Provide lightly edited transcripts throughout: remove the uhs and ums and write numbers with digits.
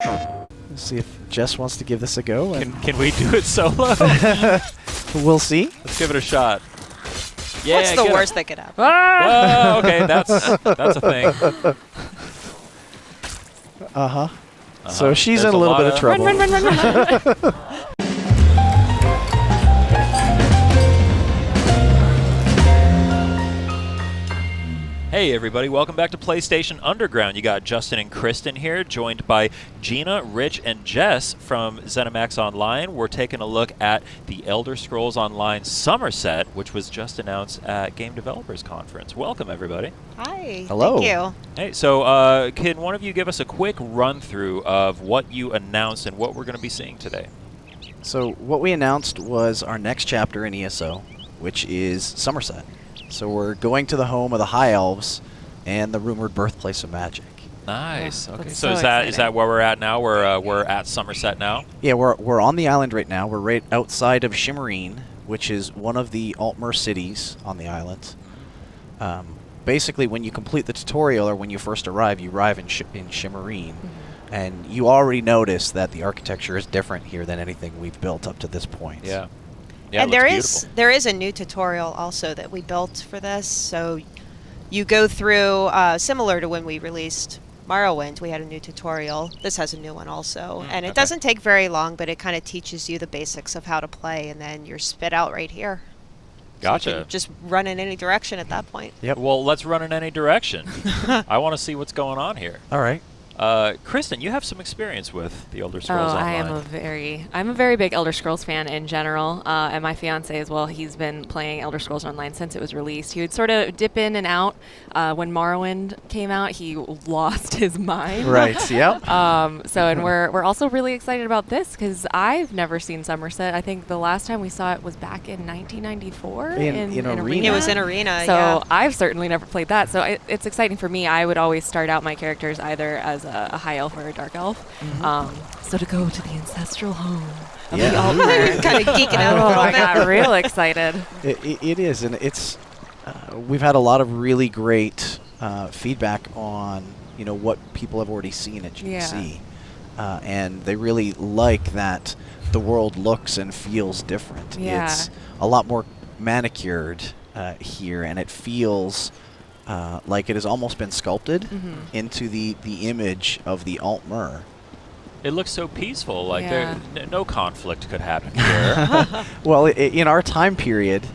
Let's see if Jess wants to give this a go. Can we do it solo? We'll see. Let's give it a shot. Yeah, What's the worst that could happen? Oh, okay, that's a thing. Uh-huh. So she's There's in a little bit of trouble. Run. Hey everybody, welcome back to PlayStation Underground. You got Justin and Kristen here, joined by Gina, Rich, and Jess from ZeniMax Online. We're taking a look at the Elder Scrolls Online Summerset, which was just announced at Game Developers Conference. Welcome everybody. Hi. Hello. Thank you. Hey, so can one of you give us a quick run-through of what you announced and what we're going to be seeing today? So what we announced was our next chapter in ESO, which is Summerset. So we're going to the home of the High Elves and the rumored birthplace of magic. Nice. Yeah, Okay. that's So so is that exciting. where we're at now? We're at Summerset now. Yeah, we're on the island right now. We're right outside of Shimmerine, which is one of the Altmer cities on the island. Basically, when you complete the tutorial or when you first arrive, you arrive in Shimmerine. And you already notice that the architecture is different here than anything we've built up to this point. Yeah. Yeah, And it looks beautiful. there is a new tutorial also that we built for this. So you go through similar to when we released Morrowind. We had a new tutorial. This has a new one also, and it doesn't take very long, but it kind of teaches you the basics of how to play, and then you're spit out right here. Gotcha. So you can just run in any direction at that point. Yep. Well, let's run in any direction. I want to see what's going on here. All right. Kristen, you have some experience with the Elder Scrolls Oh, Online. I'm a very big Elder Scrolls fan in general, and my fiance as well. He's been playing Elder Scrolls Online since it was released. He would sort of dip in and out. When Morrowind came out, he lost his mind. Right. Yep. And we're also really excited about this because I've never seen Summerset. I think the last time we saw it was back in 1994 In Arena. It was in Arena, So yeah. I've certainly never played that. So it's exciting for me. I would always start out my characters either as a high elf or a dark elf. So to go to the ancestral home of Yeah. the Altmer. Kind of geeking out a Oh, little I bit. got real excited. It is, and it's. We've had a lot of really great feedback on what people have already seen at GDC, and they really like that the world looks and feels different. Yeah. It's a lot more manicured here, and it feels like it has almost been sculpted into the image of the Altmer. It looks so peaceful. Like Yeah. no conflict could happen here. Well, in our time period,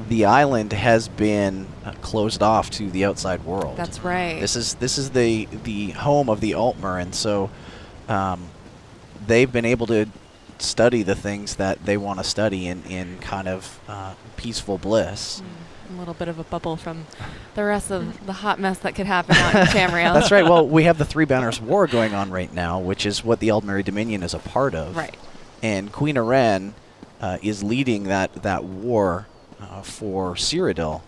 the island has been closed off to the outside world. That's right. This is the home of the Altmer, and so they've been able to study the things that they want to study in kind of peaceful bliss. A little bit of a bubble from the rest of the hot mess that could happen out in Tamriel. That's right. Well, we have the Three Banners War going on right now, which is what the Eldmeri Dominion is a part of. Right. And Queen Aren is leading that war for Cyrodiil.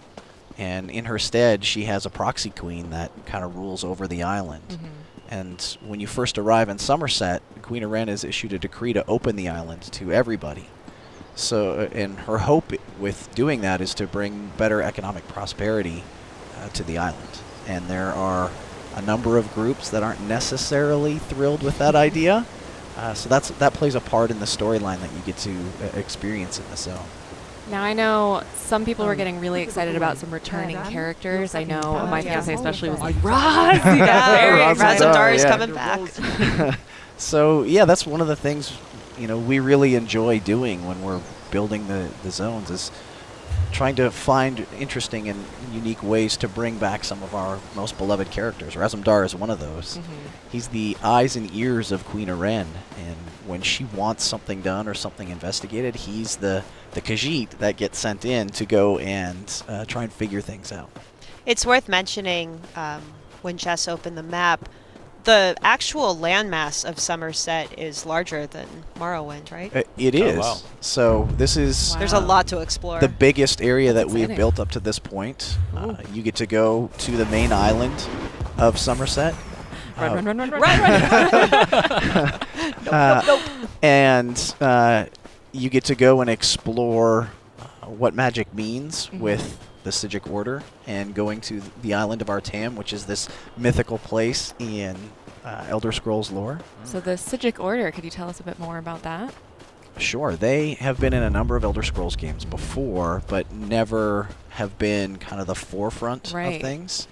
And in her stead, she has a proxy queen that kind of rules over the island. And when you first arrive in Summerset, Queen Aren has issued a decree to open the island to everybody. So, and her hope with doing that is to bring better economic prosperity to the island. And there are a number of groups that aren't necessarily thrilled with that idea. So that plays a part in the storyline that you get to experience in the zone. Now I know some people were getting really excited about some returning characters. I know my fiance especially was like, Roz! He got very excited. Razadar is yeah. coming back. So yeah, that's one of the things we really enjoy doing when we're building the zones, is trying to find interesting and unique ways to bring back some of our most beloved characters. Razumdar is one of those. He's the eyes and ears of Queen Aren, and when she wants something done or something investigated, he's the Khajiit that gets sent in to go and try and figure things out. It's worth mentioning when Jess opened the map, the actual landmass of Summerset is larger than Morrowind, right? It is. wow. So this is There's a lot to explore. the biggest area that we've Exciting. built up to this point. You get to go to the main island of Somerset. Run, run, run, run, run. And you get to go and explore what magic means with the Sigic Order, and going to the island of Artam, which is this mythical place in Elder Scrolls lore. So the Sijic Order, could you tell us a bit more about that? Sure, they have been in a number of Elder Scrolls games before, but never have been kind of the forefront Right. of things.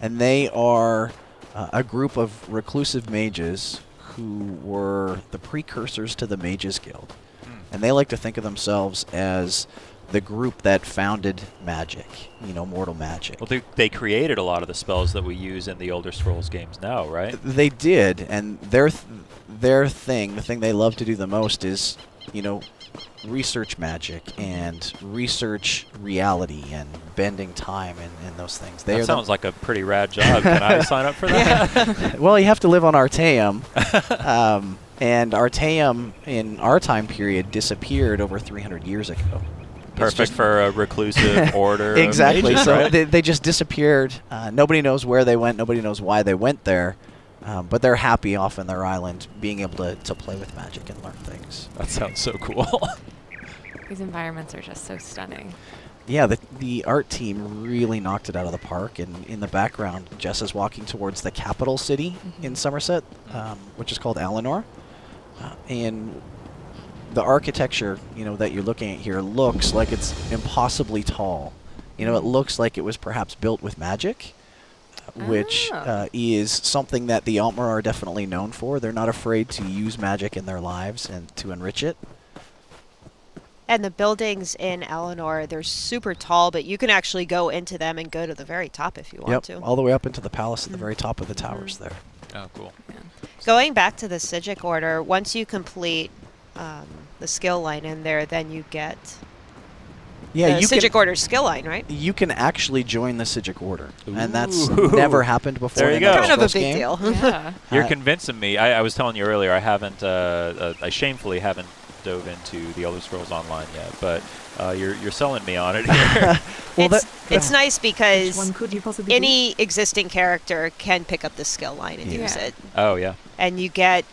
And they are a group of reclusive mages who were the precursors to the Mages Guild. And they like to think of themselves as the group that founded magic, mortal magic. Well, they created a lot of the spells that we use in the Elder Scrolls games now, right? They did, and their thing, the thing they love to do the most is, research magic and research reality and bending time and those things. That sounds like a pretty rad job. Can I sign up for that? Well, you have to live on Artaeum. And Artaeum, in our time period, disappeared over 300 years ago. Perfect for a reclusive order. Exactly. Of mages, So right? they just disappeared. Nobody knows where they went. Nobody knows why they went there. But they're happy off in their island, being able to play with magic and learn things. That sounds so cool. These environments are just so stunning. Yeah, the art team really knocked it out of the park. And in the background, Jess is walking towards the capital city in Summerset, which is called Alinor. And the architecture, that you're looking at here looks like it's impossibly tall. It looks like it was perhaps built with magic, which is something that the Altmer are definitely known for. They're not afraid to use magic in their lives and to enrich it. And the buildings in Eleanor, they're super tall, but you can actually go into them and go to the very top if you want to. All the way up into the palace at the very top of the towers there. Oh, cool. Yeah. Going back to the Sijic Order, once you complete the skill line in there, then you get the Sijic Order skill line, right? You can actually join the Sijic Order, and that's Ooh. never happened before. There you in go. an Kind Elder of a Scrolls big game. deal. Yeah. You're convincing me. I was telling you earlier, I haven't, I shamefully haven't dove into the Elder Scrolls Online yet, but you're selling me on it here. Well, it's nice Which because one could you possibly any existing character can pick up the skill line and use Yeah. it. Oh, yeah. And you get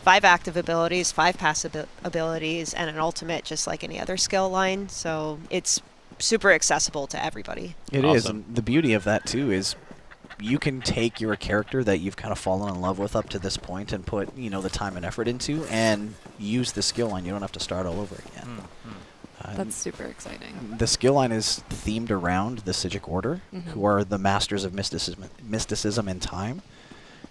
5 active abilities, 5 passive abilities, and an ultimate just like any other skill line. So it's super accessible to everybody. It is, Awesome. and the beauty of that too is you can take your character that you've kind of fallen in love with up to this point and put the time and effort into and use the skill line. You don't have to start all over again. That's super exciting. The skill line is themed around the Sijic Order, who are the masters of mysticism and time.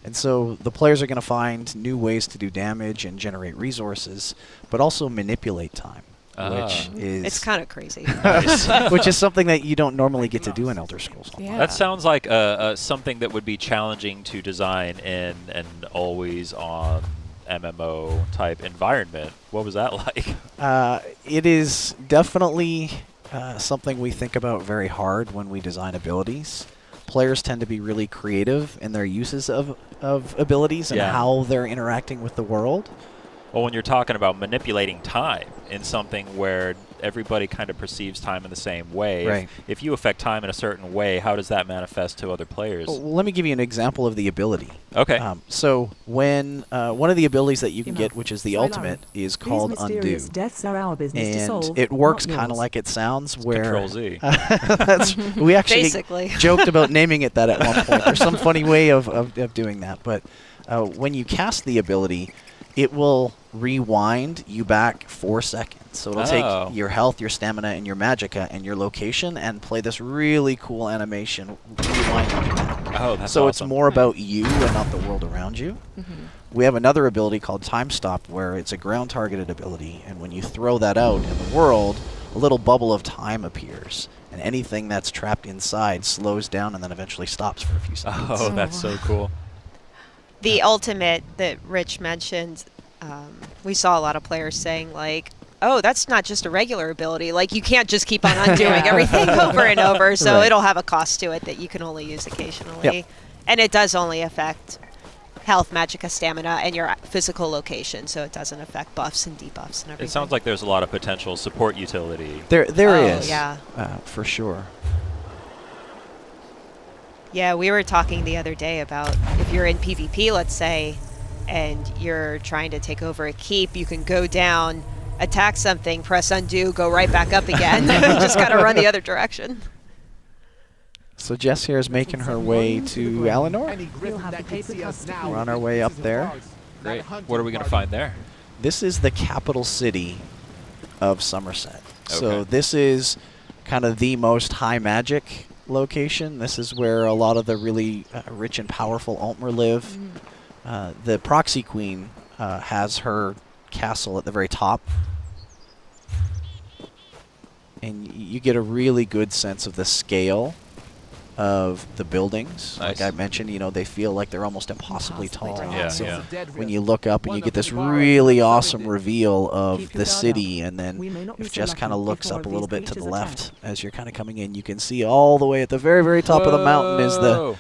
And so the players are going to find new ways to do damage and generate resources, but also manipulate time, which is It's kind of crazy. which is something that you don't normally get to do in Elder Scrolls Online. Yeah. That sounds like something that would be challenging to design in an always-on MMO type environment. What was that like? It is definitely something we think about very hard when we design abilities. Players tend to be really creative in their uses of abilities and Yeah. how they're interacting with the world. Well, when you're talking about manipulating time in something where everybody kind of perceives time in the same way, Right. if you affect time in a certain way, how does that manifest to other players? Well, let me give you an example of the ability. Okay. So when one of the abilities that you can Enough. get, which is the So ultimate, is These called mysterious Undo. deaths are our business to And solve. it works not kind of yours. like it sounds, where Control Z. we actually Basically. joked about naming it that at one point. There's some funny way of doing that. But when you cast the ability, it will rewind you back 4 seconds. So it'll Oh. take your health, your stamina, and your magicka and your location and play this really cool animation rewinding you back. Oh, that's So it's awesome. more about you and not the world around you. We have another ability called Time Stop, where it's a ground targeted ability, and when you throw that out in the world, a little bubble of time appears, and anything that's trapped inside slows down and then eventually stops for a few seconds. Oh, that's so cool. The ultimate that Rich mentioned, we saw a lot of players saying like, oh, that's not just a regular ability. Like, you can't just keep on undoing Yeah. everything over and over. So Right. it'll have a cost to it that you can only use occasionally. Yep. And it does only affect health, magicka, stamina, and your physical location. So it doesn't affect buffs and debuffs and everything. It sounds like there's a lot of potential support utility. There Oh, is, yeah. for sure. Yeah, we were talking the other day about if you're in PvP, let's say, and you're trying to take over a keep, you can go down, attack something, press undo, go right back up again. Just got to run the other direction. So Jess here is making her way to Eleanor. We're on our way up there. Great. What are we going to find there? This is the capital city of Summerset. So Okay. this is kind of the most high magic location. This is where a lot of the really rich and powerful Altmer live. The Proxy Queen has her castle at the very top. And you get a really good sense of the scale of the buildings. Nice. Like I mentioned, you know, they feel like they're almost impossibly tall. Yeah, So yeah. when you look up and you get this really awesome reveal of the city, and then if Jess kind of looks up a little bit to the left as you're kind of coming in, you can see all the way at the very, very top of the mountain is the...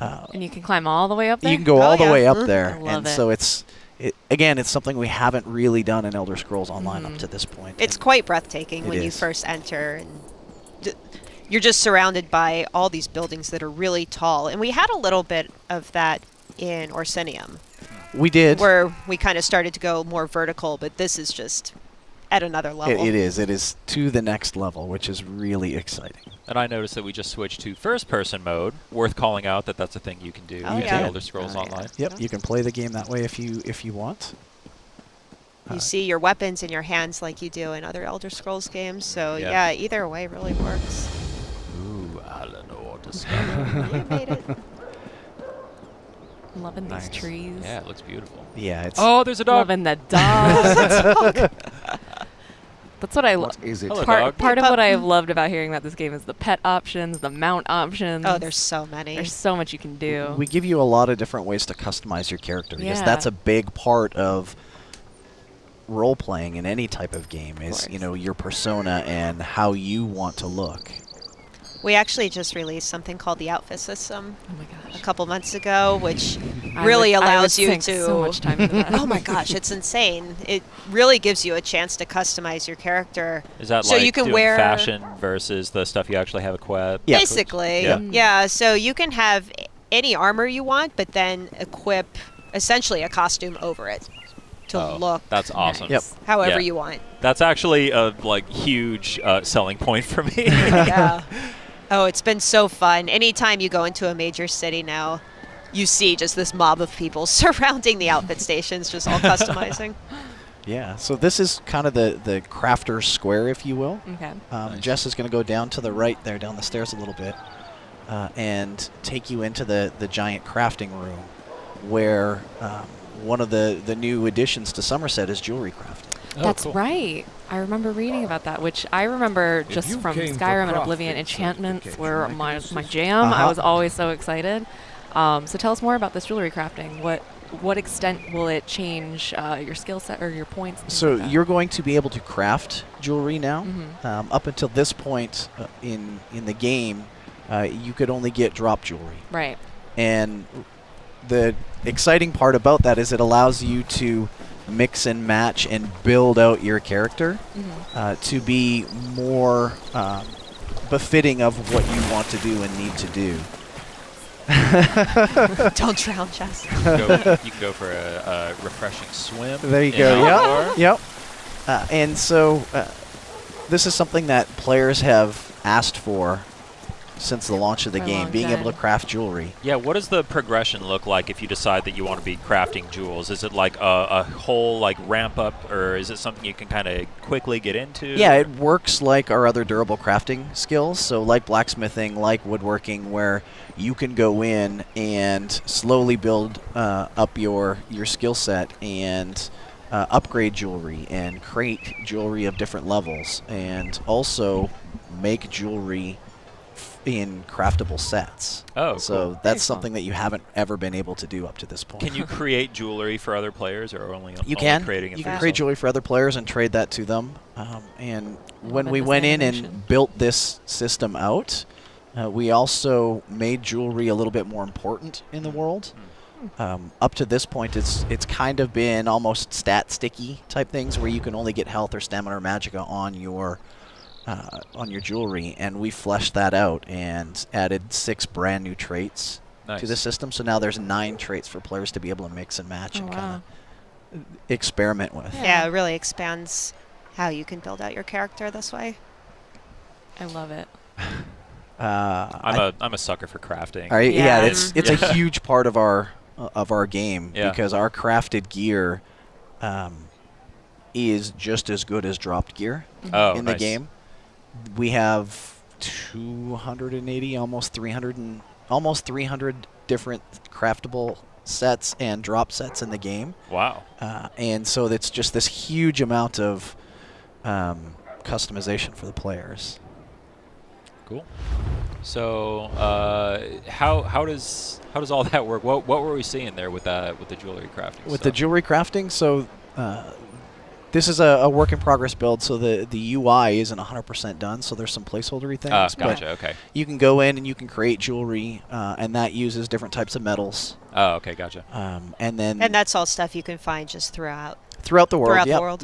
And you can climb all the way up there? You can go all the way up Mhm. there. I love And it. so again, it's something we haven't really done in Elder Scrolls Online up to this point. It's And quite breathtaking It when you is. first enter, and you're just surrounded by all these buildings that are really tall. And we had a little bit of that in Orsinium, we did. where we kind of started to go more vertical, but this is just at another level. It is. It is to the next level, which is really exciting. And I noticed that we just switched to first-person mode. Worth calling out that that's a thing you can do Oh, in yeah. Elder Scrolls Oh, yeah. Online. Yep, you can play the game that way if you want. You see your weapons in your hands like you do in other Elder Scrolls games. So Yeah. yeah, either way really works. Ooh, Eleanor discovered. You made it. Loving Nice. these trees. Yeah, it looks beautiful. Yeah, it's Oh, there's a dog. Loving the dog. That's what I love. Is it? Hello, Part, dog. part of Hey, what pup. I've loved about hearing about this game is the pet options, the mount options. Oh, there's so many. There's so much you can do. we give you a lot of different ways to customize your character because Yeah. that's a big part of role playing in any type of game is, course. you know, your persona and how you want to look. We actually just released something called the outfit system Oh my a gosh. couple months ago, which I really would- I would allows you sink to. so much time into that. Oh my gosh, it's insane! It really gives you a chance to customize your character. Is that So like you can doing wear- fashion versus the stuff you actually have equipped? Yeah. Basically, Yeah. yeah. So you can have any armor you want, but then equip essentially a costume over it to Oh, look that's awesome. Yep. however Yeah. you want. That's actually a huge selling point for me. Yeah. Oh, it's been so fun. Anytime you go into a major city now, you see just this mob of people surrounding the outfit stations, just all customizing. Yeah, so this is kind of the crafter's square, if you will. Okay. Nice. Jess is going to go down to the right there, down the stairs a little bit, and take you into the giant crafting room where one of the new additions to Summerset is jewelry crafting. That's right. I remember reading about that, which I remember If just you from came for Skyrim and crafting Oblivion. Enchantments certification, were I can my assist. jam. I Uh-huh. was always so excited. So tell us more about this jewelry crafting. What extent will it change your skill set or your points? things So like that? you're going to be able to craft jewelry now. Mhm. Up until this point in the game, you could only get drop jewelry. Right. And the exciting part about that is it allows you to mix and match and build out your character to be more befitting of what you want to do and need to do. Don't drown, Jess. You can go for a refreshing swim. There you in go. Eleanor. Yep. And so this is something that players have asked for since the launch of the For a game, long being able time. to craft jewelry. Yeah, what does the progression look like if you decide that you want to be crafting jewels? Is it like a whole like ramp up, or is it something you can kind of quickly get into? Yeah, it works like our other durable crafting skills. So like blacksmithing, like woodworking, where you can go in and slowly build up your skill set and upgrade jewelry and create jewelry of different levels and also make jewelry in craftable sets. Oh, so cool. that's Very cool. something that you haven't ever been able to do up to this point. Can you create jewelry for other players, or only You only can. creating it You for can create yourself? jewelry for other players and trade that to them. And when Loving we this went in animation. and built this system out, we also made jewelry a little bit more important in the world. Up to this point, it's kind of been almost stat sticky type things where you can only get health or stamina or magicka on your jewelry, and we fleshed that out and added 6 brand new traits Nice. to the system. So now there's 9 traits for players to be able to mix and match Oh, and wow. kind of experiment with. Yeah, it really expands how you can build out your character this way. I love it. I'm a sucker for crafting. Yeah, Yeah. it's a huge part of our game because our crafted gear is just as good as dropped gear in the Nice. game. We have 280, almost 300 different craftable sets and drop sets in the game. Wow. And so it's just this huge amount of customization for the players. Cool. So how does all that work? What were we seeing there with the jewelry crafting? With stuff? the jewelry crafting, so this is a work in progress build, so the UI isn't 100% done, so there's some placeholdery things. Gotcha. But Okay. you can go in and you can create jewelry, and that uses different types of metals. Oh, okay. Gotcha. And then And that's all stuff you can find just throughout. throughout the world, throughout the yep. world.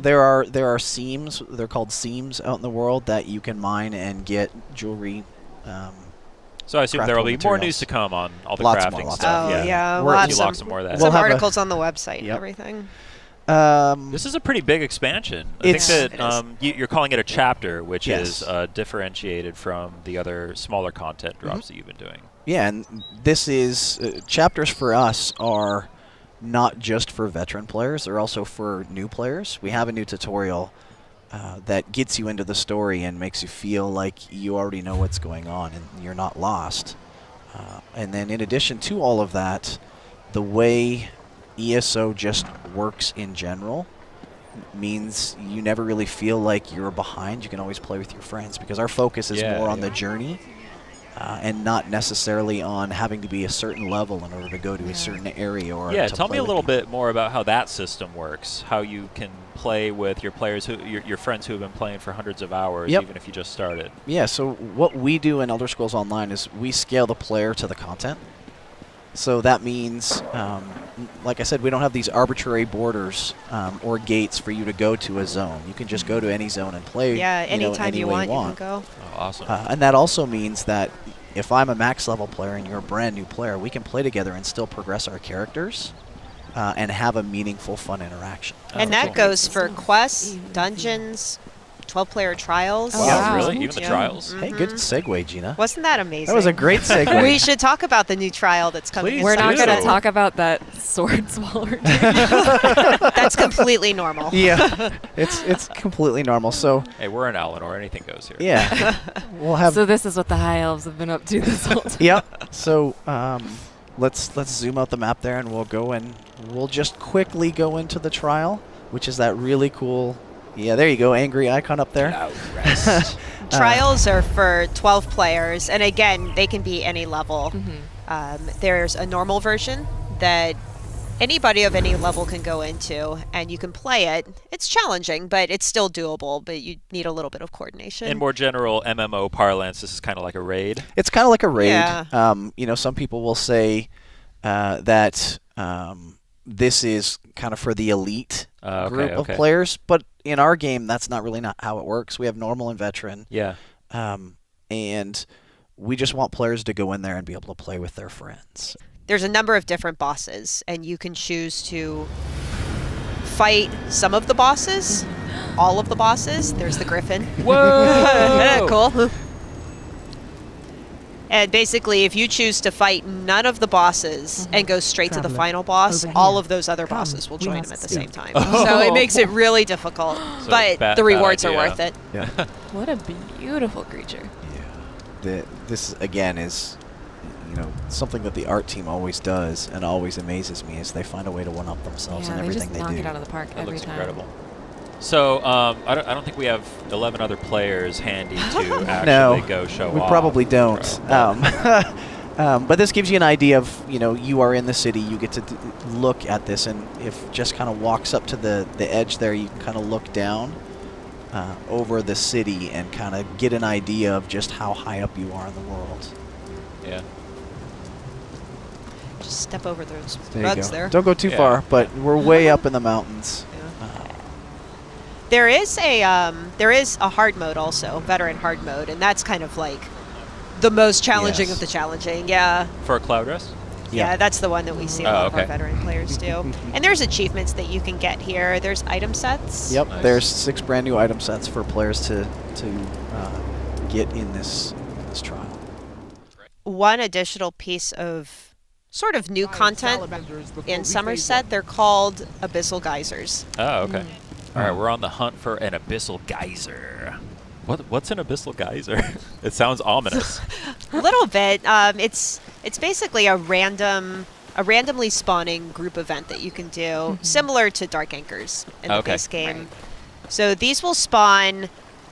There are seams. They're called seams out in the world that you can mine and get jewelry. So I assume there will be craftable more materials. news to come on all the Lots crafting more, lots stuff. more. Oh, yeah, We'll we'll have have some, some- more of that. We'll Some have a- articles on the website and Yep. everything. This is a pretty big expansion. I It's- think It that you're calling it a chapter, which Yes. is differentiated from the other smaller content drops that you've been doing. Yeah, and this is chapters for us are not just for veteran players; they're also for new players. We have a new tutorial that gets you into the story and makes you feel like you already know what's going on and you're not lost. And then, in addition to all of that, the way ESO just works in general means you never really feel like you're behind. You can always play with your friends because our focus is more on the journey and not necessarily on having to be a certain level in order to go to a certain area or to Tell me play a with little people. bit more about how that system works. How you can play with your players, your friends who have been playing for hundreds of hours, Yep. even if you just started. Yeah, so what we do in Elder Scrolls Online is we scale the player to the content. So that means, like I said, we don't have these arbitrary borders or gates for you to go to a zone. You can just go to any zone and play. Yeah, anytime any you way want, you can go. Oh, awesome. And that also means that if I'm a max level player and you're a brand new player, we can play together and still progress our characters and have a meaningful, fun interaction. And that goes for quests, dungeons, 12-player trials. Oh, wow, wow. really? Even the Yeah. trials? Hey, good segue, Gina. Wasn't that amazing? That was a great segue. We should talk about the new trial that's coming. Please in We're not do. going to talk about that sword swallower. That's completely normal. Yeah, it's completely normal. So Hey, we're in Alinor. Anything goes here. yeah, we'll have. So this is what the high elves have been up to this whole time. Yep. So let's zoom out the map there, and we'll go and we'll just quickly go into the trial, which is that really cool. Yeah, there you go, angry icon up there. Trials are for 12 players, and again, they can be any level. There's a normal version that anybody of any level can go into, and you can play it. It's challenging, but it's still doable, but you need a little bit of coordination. In more general MMO parlance, this is kind of like a raid. It's kind of like a raid. Yeah. Some people will say that this is kind of for the elite group of players, but in our game, that's not how it works. We have normal and veteran. Yeah. And we just want players to go in there and be able to play with their friends. There's a number of different bosses, and you can choose to fight some of the bosses, all of the bosses. There's the Griffin. Whoa! Cool. And basically, if you choose to fight none of the bosses and go straight to the final boss, all of those other bosses will join him at the same time. So it makes it really difficult, So but bad- the bad rewards are idea. worth it. Yeah. What a beautiful creature. This again is, something that the art team always does and always amazes me is they find a way to one-up themselves in Yeah, they everything just knock do. it out of the park That every looks time. incredible. So I don't think we have 11 other players handy to actually No, go show we off. probably don't. Trial. But this gives you an idea of, you are in the city, you get to look at this, and if just kind of walks up to the edge there, you can kind of look down over the city and kind of get an idea of just how high up you are in the world. Yeah. Just step over those There you rugs go. there. Don't go too Yeah. far, but we're way up in the mountains. There is a hard mode also, veteran hard mode, and that's kind of like the most challenging Yes. of the challenging. Yeah. For a cloud rest? Yeah, that's the one that we see a lot of our okay. veteran players do. And there's achievements that you can get here. There's item sets. Yep, Nice. there's 6 brand new item sets for players to get in this trial. one additional piece of sort of new content in Summerset. They're called Abyssal Geysers. Oh, okay. All right, we're on the hunt for an Abyssal Geyser. What's an Abyssal Geyser? It sounds ominous. A little bit. It's basically a randomly spawning group event that you can do, similar to Dark Anchors in the base game. Right. So these will spawn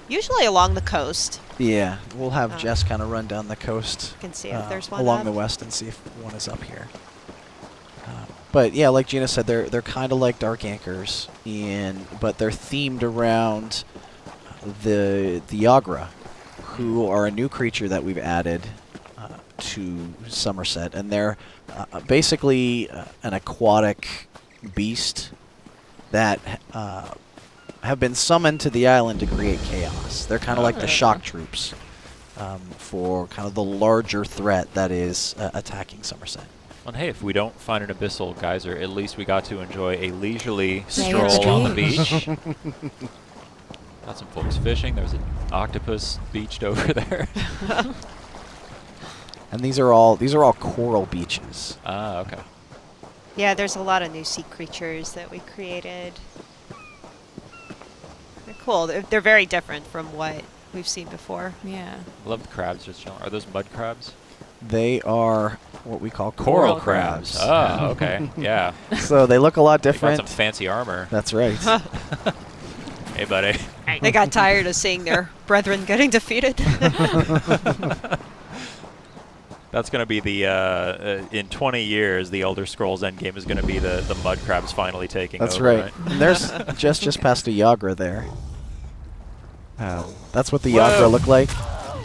usually along the coast. Yeah, we'll have Jess kind of run down the coast. You can see if there's one along up. the west and see if one is up here. But yeah, like Gina said, they're kind of like Dark Anchors, but they're themed around the Yagra, who are a new creature that we've added to Summerset, and they're basically an aquatic beast that have been summoned to the island to create chaos. They're kind of like the shock troops for kind of the larger threat that is attacking Summerset. Well, hey, if we don't find an Abyssal Geyser, at least we got to enjoy a leisurely Day stroll at the on the beach. Got some folks fishing. There's an octopus beached over there. And these are all coral beaches. Ah, okay. Yeah, there's a lot of new sea creatures that we created. They're cool. They're very different from what we've seen before. Yeah. I love the crabs just chilling. Are those mud crabs? They are what we call Coral coral crabs. crabs. Oh, okay. Yeah. So they look a lot They got different. some fancy armor. That's right. Hey, buddy. They got tired of seeing their brethren getting defeated. That's going to be the, in 20 years, the Elder Scrolls endgame is going to be the mud crabs finally taking That's over, right. And there's just past a Yagra there. That's what the Whoa. Yagra look like.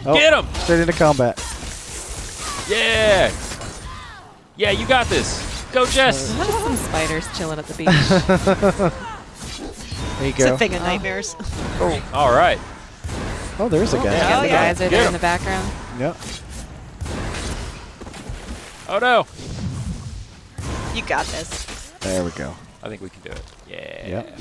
Oh, Get 'em! Straight into combat. Yeah! Yeah, you got this. Go, Jess! Just some spiders chilling at the beach. There you It's go. a thing of nightmares. All right. Oh, there's a guy. Yeah, the yeah. guys are Get there 'em. in the background. Yep. Oh, no. You got this. There we go. I think we can do it. Yeah. Yep.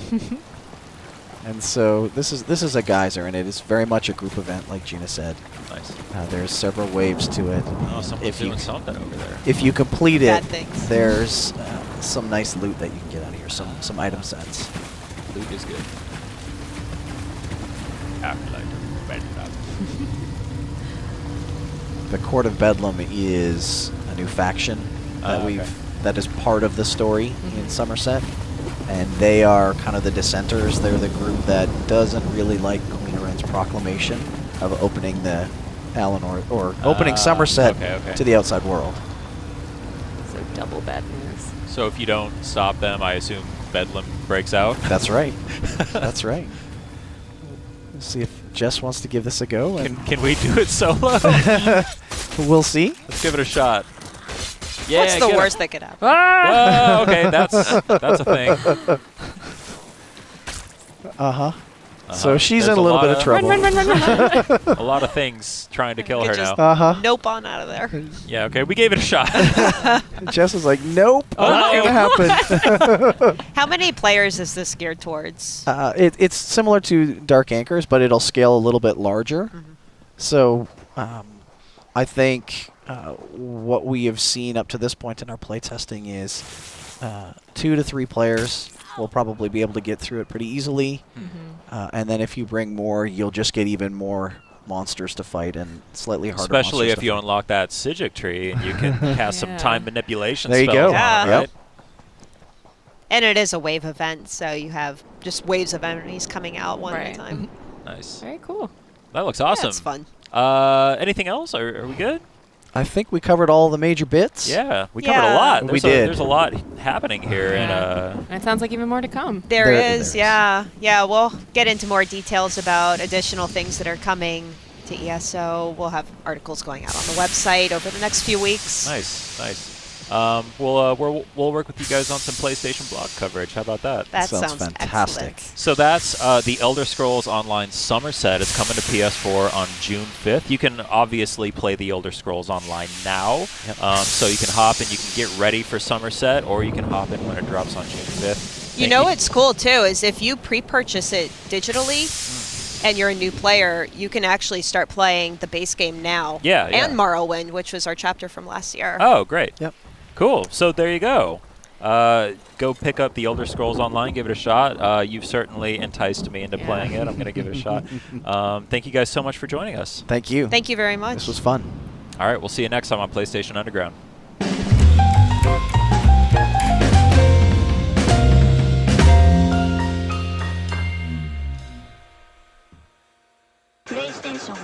And so this is a geyser, and it is very much a group event, like Gina said. Nice. There's several waves to it. Oh, someone's If you doing something over there. If you complete Bad it, things. there's some nice loot that you can get out of here. Some item sets. Loot is good. Afterlife. The Court of Bedlam is a new faction that okay. that is part of the story in Summerset, and they are kind of the dissenters. They're the group that doesn't really like Queen Oren's proclamation of opening the Alinor or opening Summerset okay. to the outside world. So double bad news. So if you don't stop them, I assume Bedlam breaks out? That's right. That's right. Let's see if Jess wants to give this a go. And Can we do it solo? we'll see. Let's give it a shot. Yeah, What's the get 'em. worst that could happen? Whoa, okay, that's a thing. Uh-huh. So she's There's in a little lot bit of trouble. Run. A lot of things trying to kill You her just- now. Uh-huh. Nope on out of there. Yeah, okay, we gave it a shot. Jess is like, nope, Oh, not no. gonna happen. How many players is this geared towards? It's similar to Dark Anchors, but it'll scale a little bit larger. So I think what we have seen up to this point in our playtesting is 2 to 3 players will probably be able to get through it pretty easily. And then if you bring more, you'll just get even more monsters to fight and slightly harder Especially monsters if to you fight. unlock that Sigil tree and you can cast some Yeah. time manipulation There you spells go. on it, Yeah. right? And it is a wave event, so you have just waves of enemies coming out one at a Right. time. Nice. Very cool. That looks Yeah, awesome. it's fun. Anything else? Are we good? I think we covered all the major bits. Yeah, we covered a Yeah. lot. We There's did. There's a lot happening here, Yeah. And it sounds like even more to come. There There is, is. yeah. Yeah, we'll get into more details about additional things that are coming to ESO. We'll have articles going out on the website over the next few weeks. nice. We'll work with you guys on some PlayStation blog coverage. How about that? That Sounds sounds fantastic. excellent. So that's the Elder Scrolls Online Summerset. It's coming to PS4 on June 5th. You can obviously play the Elder Scrolls Online now. Yep. So you can hop and you can get ready for Summerset, or you can hop in when it drops on June 5th. You know what's cool too is if you pre-purchase it digitally, and you're a new player, you can actually start playing the base game now. Yeah, And Morrowind, which was our chapter from last year. Oh, great. Yep. Cool. So there you go. Go pick up the Elder Scrolls Online. Give it a shot. You've certainly enticed me into playing it. I'm going to give it a shot. Thank you guys so much for joining us. Thank you. Thank you very much. This was fun. All right. We'll see you next time on PlayStation Underground. PlayStation